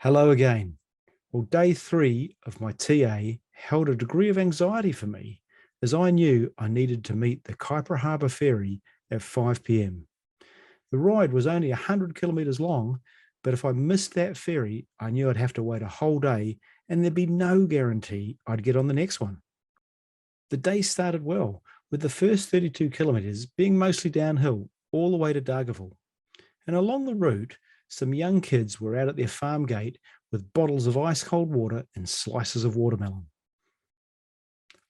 Hello again. Well, day 3 of my TA held a degree of anxiety for me as I knew I needed to meet the Cape Reinga ferry at 5 p.m. The ride was only 100 kilometres long, but if I missed that ferry, I knew I'd have to wait a whole day and there'd be no guarantee I'd get on the next one. The day started well, with the first 32 kilometres being mostly downhill all the way to Dargaville. And along the route, some young kids were out at their farm gate with bottles of ice cold water and slices of watermelon.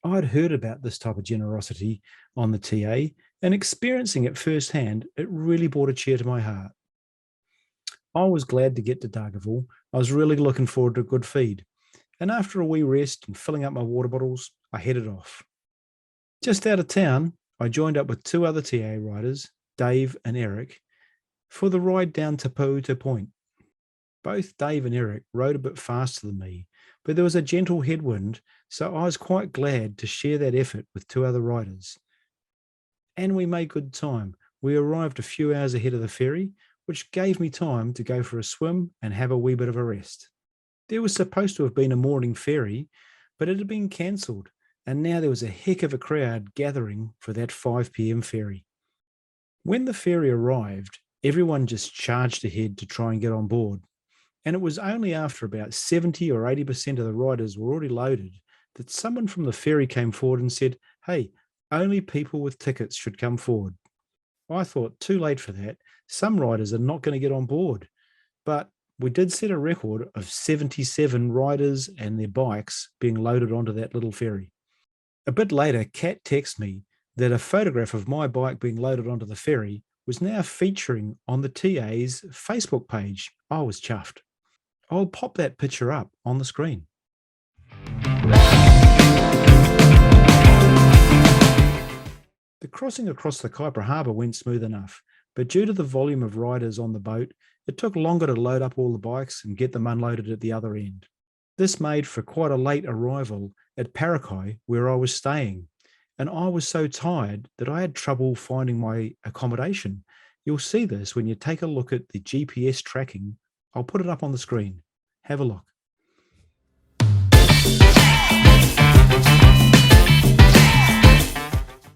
I'd heard about this type of generosity on the TA, and experiencing it firsthand, it really brought a cheer to my heart. I was glad to get to Dargaville. I was really looking forward to a good feed. And after a wee rest and filling up my water bottles, I headed off. Just out of town, I joined up with 2 other TA riders, Dave and Eric, for the ride down to Tour Point. Both Dave and Eric rode a bit faster than me, but there was a gentle headwind, so I was quite glad to share that effort with 2 other riders. And we made good time. We arrived a few hours ahead of the ferry, which gave me time to go for a swim and have a wee bit of a rest. There was supposed to have been a morning ferry, but it had been cancelled, and now there was a heck of a crowd gathering for that 5 p.m. ferry. When the ferry arrived, everyone just charged ahead to try and get on board. And it was only after about 70 or 80% of the riders were already loaded that someone from the ferry came forward and said, "Hey, only people with tickets should come forward." I thought, too late for that. Some riders are not going to get on board. But we did set a record of 77 riders and their bikes being loaded onto that little ferry. A bit later, Kat texted me that a photograph of my bike being loaded onto the ferry was now featuring on the TA's Facebook page. I was chuffed. I'll pop that picture up on the screen. The crossing across the Cape Reinga went smooth enough, but due to the volume of riders on the boat, it took longer to load up all the bikes and get them unloaded at the other end. This made for quite a late arrival at Parakai, where I was staying, and I was so tired that I had trouble finding my accommodation. You'll see this when you take a look at the GPS tracking. I'll put it up on the screen. Have a look.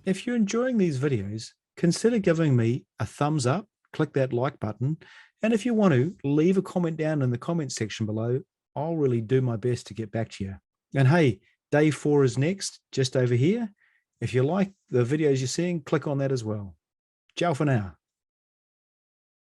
If you're enjoying these videos, consider giving me a thumbs up, click that like button, and if you want to, leave a comment down in the comment section below. I'll really do my best to get back to you. And hey, day 4 is next, just over here. If you like the videos you're seeing, click on that as well. Ciao for now.